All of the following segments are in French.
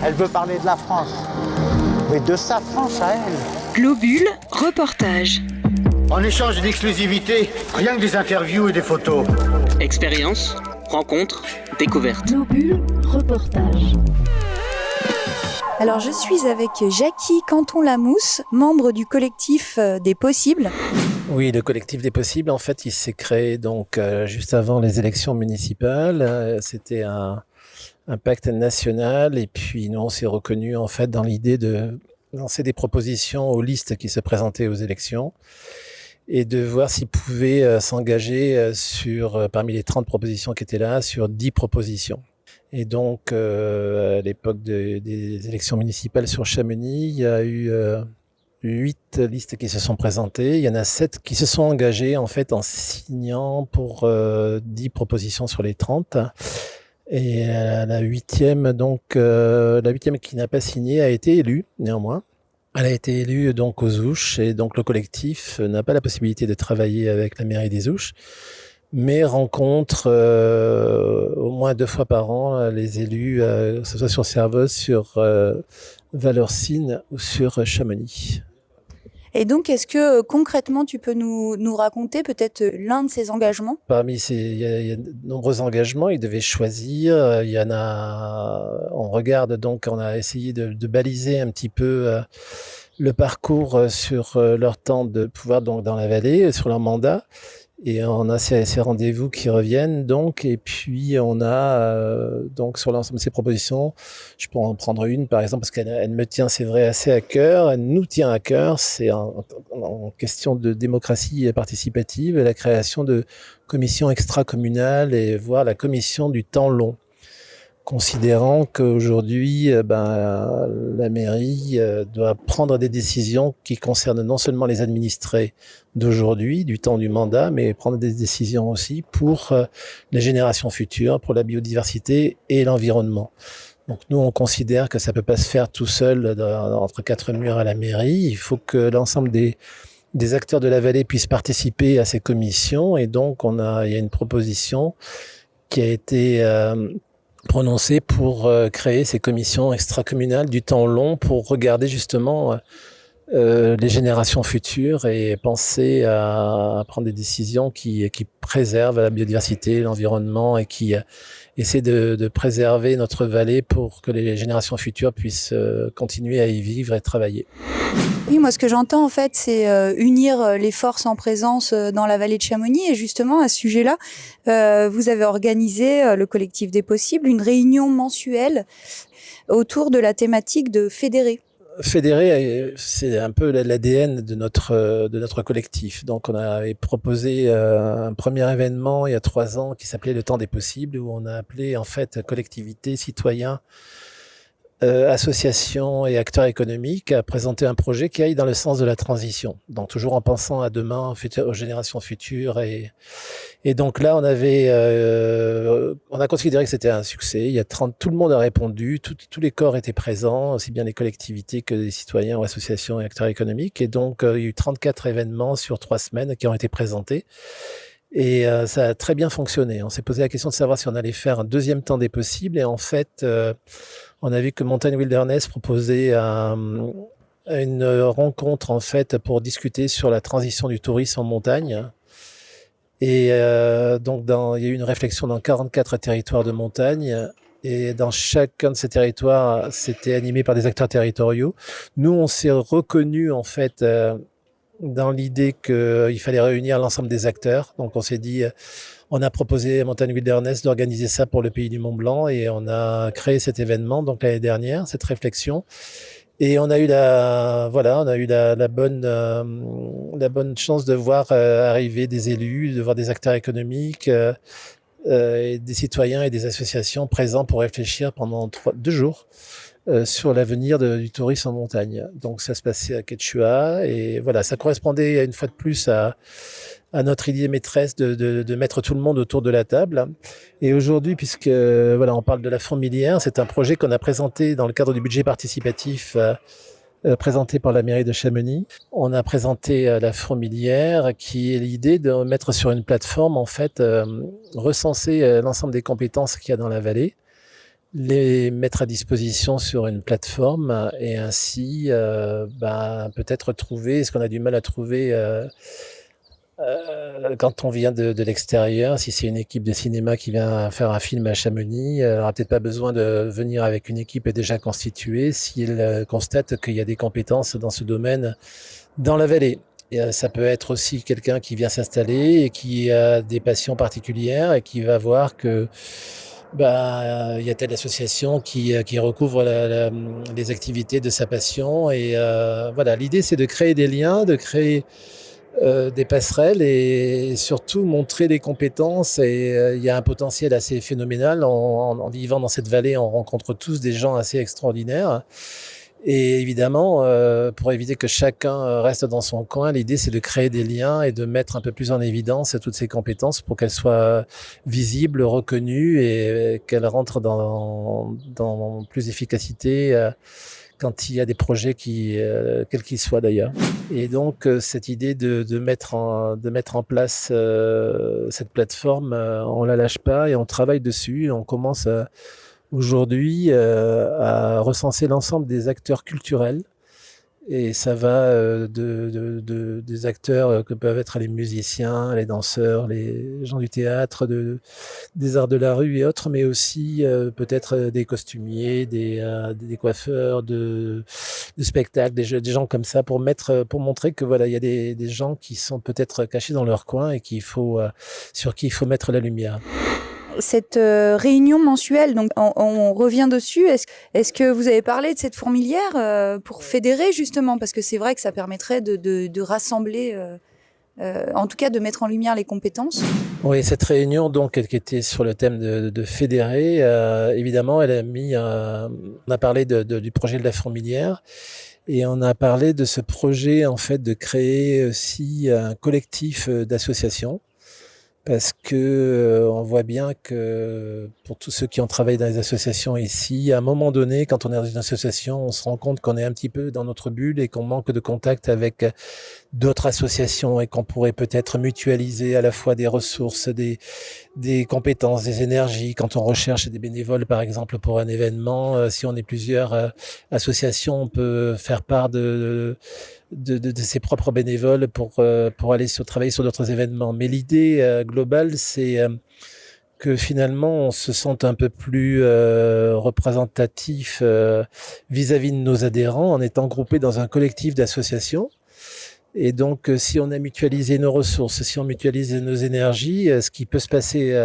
Elle veut parler de la France. Mais de sa France à elle. Globule, reportage. En échange d'exclusivité, rien que des interviews et des photos. Expérience, rencontre, découverte. Globule, reportage. Alors je suis avec Jackie Canton-Lamousse, membre du collectif des Possibles. Oui, le collectif des Possibles, en fait, il s'est créé donc juste avant les élections municipales. C'était un pacte national et puis nous on s'est reconnus en fait dans l'idée de lancer des propositions aux listes qui se présentaient aux élections et de voir s'ils pouvaient s'engager parmi les 30 propositions qui étaient là, sur 10 propositions. Et donc, à l'époque des élections municipales sur Chamonix, il y a eu 8 listes qui se sont présentées. Il y en a 7 qui se sont engagées en fait en signant pour 10 propositions sur les 30. Et la huitième qui n'a pas signé a été élue néanmoins. Elle a été élue donc aux Ouches et donc le collectif n'a pas la possibilité de travailler avec la mairie des Ouches, mais rencontre au moins 2 fois par an les élus, que ce soit sur Servoz, sur Valorcine ou sur Chamonix. Et donc, est-ce que concrètement, tu peux nous raconter peut-être l'un de ces engagements ? Parmi il y a de nombreux engagements, ils devaient choisir. Il y en a, on regarde donc, on a essayé de baliser un petit peu le parcours sur leur temps de pouvoir donc dans la vallée, sur leur mandat. Et on a ces rendez-vous qui reviennent donc, et puis on a donc sur l'ensemble de ces propositions, je peux en prendre une par exemple parce qu'elle me tient, c'est vrai, assez à cœur, elle nous tient à cœur, c'est en question de démocratie participative, la création de commissions extracommunales et voire la commission du temps long. Considérant qu'aujourd'hui, la mairie doit prendre des décisions qui concernent non seulement les administrés d'aujourd'hui, du temps du mandat, mais prendre des décisions aussi pour les générations futures, pour la biodiversité et l'environnement. Donc nous, on considère que ça peut pas se faire tout seul entre 4 murs à la mairie. Il faut que l'ensemble des acteurs de la vallée puissent participer à ces commissions. Et donc, il y a une proposition qui a été prononcé pour créer ces commissions extracommunales du temps long pour regarder justement les générations futures et penser à prendre des décisions qui préservent la biodiversité, l'environnement et qui essaient de préserver notre vallée pour que les générations futures puissent continuer à y vivre et travailler. Oui, moi ce que j'entends en fait, c'est unir les forces en présence dans la vallée de Chamonix. Et justement à ce sujet-là, vous avez organisé, le collectif des Possibles, une réunion mensuelle autour de la thématique de fédérer. Fédérer, c'est un peu l'ADN de notre collectif. Donc, on avait proposé un premier événement il y a 3 ans qui s'appelait Le Temps des Possibles, où on a appelé en fait collectivités, citoyens, associations et acteurs économiques à présenter un projet qui aille dans le sens de la transition. Donc toujours en pensant à demain, aux générations futures. Et donc là, on a considéré que c'était un succès. Tout le monde a répondu, tous les corps étaient présents, aussi bien les collectivités que les citoyens ou associations et acteurs économiques. Et donc, il y a eu 34 événements sur 3 semaines qui ont été présentés. Et ça a très bien fonctionné. On s'est posé la question de savoir si on allait faire un deuxième temps des possibles. Et en fait, on a vu que Montagne Wilderness proposait une rencontre en fait pour discuter sur la transition du tourisme en montagne. Et donc, il y a eu une réflexion dans 44 territoires de montagne. Et dans chacun de ces territoires, c'était animé par des acteurs territoriaux. Nous, on s'est reconnus en fait dans l'idée qu'il fallait réunir l'ensemble des acteurs. Donc, on s'est dit, on a proposé à Montagne Wilderness d'organiser ça pour le Pays du Mont Blanc et on a créé cet événement donc l'année dernière, cette réflexion. Et on a eu la bonne chance de voir arriver des élus, de voir des acteurs économiques, et des citoyens et des associations présents pour réfléchir pendant 2 jours sur l'avenir du tourisme en montagne. Donc ça se passait à Quechua et voilà, ça correspondait une fois de plus à notre idée maîtresse de mettre tout le monde autour de la table. Et aujourd'hui, puisque voilà, on parle de la fourmilière, c'est un projet qu'on a présenté dans le cadre du budget participatif présenté par la mairie de Chamonix. On a présenté la fourmilière, qui est l'idée de mettre sur une plateforme, en fait, recenser l'ensemble des compétences qu'il y a dans la vallée les mettre à disposition sur une plateforme et ainsi peut-être trouver ce qu'on a du mal à trouver quand on vient de l'extérieur. Si c'est une équipe de cinéma qui vient faire un film à Chamonix, elle n'aura peut-être pas besoin de venir avec une équipe déjà constituée si elle constate qu'il y a des compétences dans ce domaine dans la vallée. Et ça peut être aussi quelqu'un qui vient s'installer et qui a des passions particulières et qui va voir que il y a telle association qui recouvre les activités de sa passion. Et voilà, l'idée c'est de créer des liens, de créer des passerelles et surtout montrer les compétences. Et il y a un potentiel assez phénoménal. En vivant dans cette vallée, on rencontre tous des gens assez extraordinaires. Et évidemment, pour éviter que chacun reste dans son coin, l'idée c'est de créer des liens et de mettre un peu plus en évidence toutes ces compétences pour qu'elles soient visibles, reconnues et qu'elles rentrent dans plus d'efficacité quand il y a des projets quels qu'ils soient d'ailleurs. Et donc cette idée de mettre en place cette plateforme, on la lâche pas et on travaille dessus. On commence aujourd'hui à recenser l'ensemble des acteurs culturels. Et ça va des acteurs que peuvent être les musiciens, les danseurs, les gens du théâtre, des arts de la rue et autres, mais aussi peut-être des costumiers, des coiffeurs, de spectacles, des gens comme ça, pour montrer que voilà, il y a des gens qui sont peut-être cachés dans leur coin et sur qui il faut mettre la lumière. Cette réunion mensuelle, donc on revient dessus. Est-ce que vous avez parlé de cette fourmilière pour fédérer justement, parce que c'est vrai que ça permettrait de rassembler, en tout cas de mettre en lumière les compétences. Oui, cette réunion donc qui était sur le thème de fédérer, évidemment, on a parlé du projet de la fourmilière. Et on a parlé de ce projet en fait de créer aussi un collectif d'associations. Parce que on voit bien que pour tous ceux qui ont travaillé dans les associations ici, à un moment donné, quand on est dans une association, on se rend compte qu'on est un petit peu dans notre bulle et qu'on manque de contact avec d'autres associations et qu'on pourrait peut-être mutualiser à la fois des ressources, des compétences, des énergies. Quand on recherche des bénévoles, par exemple, pour un événement, si on est plusieurs associations, on peut faire part de ses propres bénévoles pour aller travailler sur d'autres événements. Mais l'idée globale, c'est que finalement, on se sente un peu plus représentatif vis-à-vis de nos adhérents en étant groupé dans un collectif d'associations. Et donc, si on a mutualisé nos ressources, si on mutualise nos énergies, ce qui peut se passer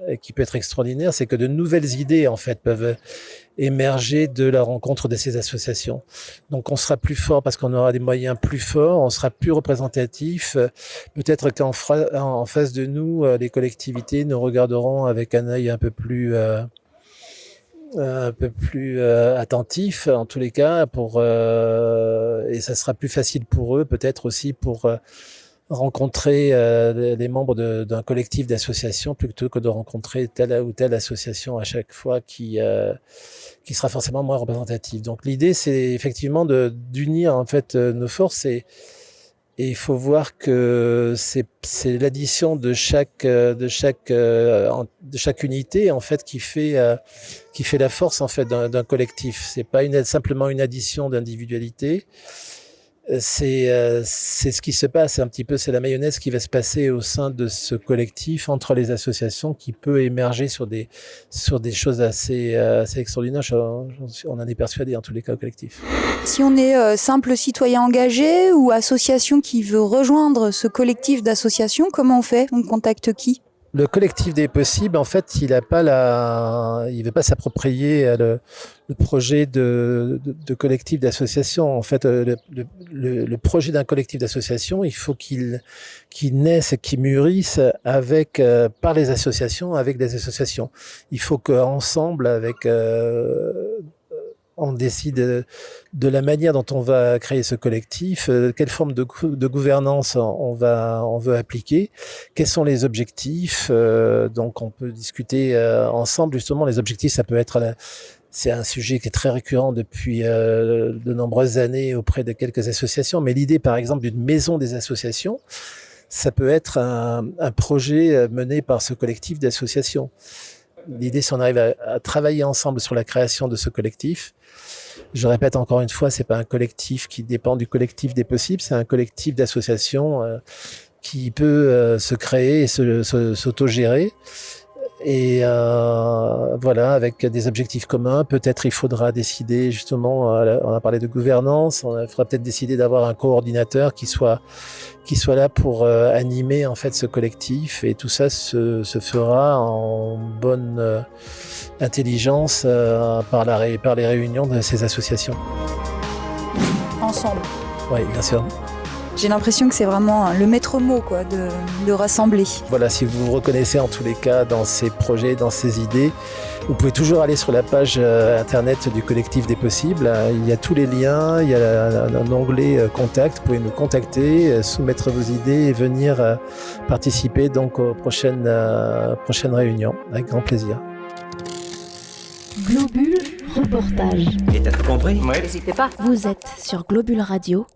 et qui peut être extraordinaire, c'est que de nouvelles idées, en fait, peuvent émerger de la rencontre de ces associations. Donc, on sera plus fort parce qu'on aura des moyens plus forts, on sera plus représentatif. Peut-être qu'en face de nous, les collectivités nous regarderont avec un œil un peu plus attentif, en tous les cas, et ça sera plus facile pour eux, peut-être aussi pour rencontrer les membres d'un collectif d'associations plutôt que de rencontrer telle ou telle association à chaque fois qui sera forcément moins représentative. Donc l'idée, c'est effectivement d'unir en fait nos forces et il faut voir que c'est l'addition de chaque unité en fait qui fait la force en fait d'un collectif. C'est pas simplement une addition d'individualité. C'est ce qui se passe un petit peu, c'est la mayonnaise qui va se passer au sein de ce collectif entre les associations qui peut émerger sur des choses assez extraordinaires. On en est persuadé en tous les cas au collectif. Si on est simple citoyen engagé ou association qui veut rejoindre ce collectif d'associations, comment on fait? On contacte qui? Le collectif des possibles, en fait, il veut pas s'approprier le projet de collectif d'association. En fait, le projet d'un collectif d'association, il faut qu'il naisse et qu'il mûrisse par les associations, avec des associations. Il faut qu'ensemble, on décide de la manière dont on va créer ce collectif, quelle forme de gouvernance on veut appliquer, quels sont les objectifs. Donc on peut discuter ensemble justement. Les objectifs, ça peut être c'est un sujet qui est très récurrent depuis de nombreuses années auprès de quelques associations. Mais l'idée, par exemple, d'une maison des associations, ça peut être un projet mené par ce collectif d'associations. L'idée, c'est qu'on arrive à travailler ensemble sur la création de ce collectif. Je répète encore une fois, c'est pas un collectif qui dépend du collectif des possibles, c'est un collectif d'associations qui peut se créer et s'autogérer. Et voilà, avec des objectifs communs. Peut-être il faudra décider, justement, on a parlé de gouvernance, on faudra peut-être décider d'avoir un coordinateur qui soit là pour animer en fait ce collectif, et tout ça se fera en bonne intelligence par les réunions de ces associations. Ensemble. Oui, bien sûr. J'ai l'impression que c'est vraiment le maître mot, quoi, de rassembler. Voilà, si vous vous reconnaissez en tous les cas dans ces projets, dans ces idées, vous pouvez toujours aller sur la page internet du collectif des possibles. Il y a tous les liens, il y a un onglet contact. Vous pouvez nous contacter, soumettre vos idées et venir participer donc aux prochaines réunions. Avec grand plaisir. Globule reportage. Et t'as tout compris? N'hésitez pas. Vous êtes sur Globule Radio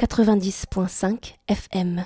90.5 FM.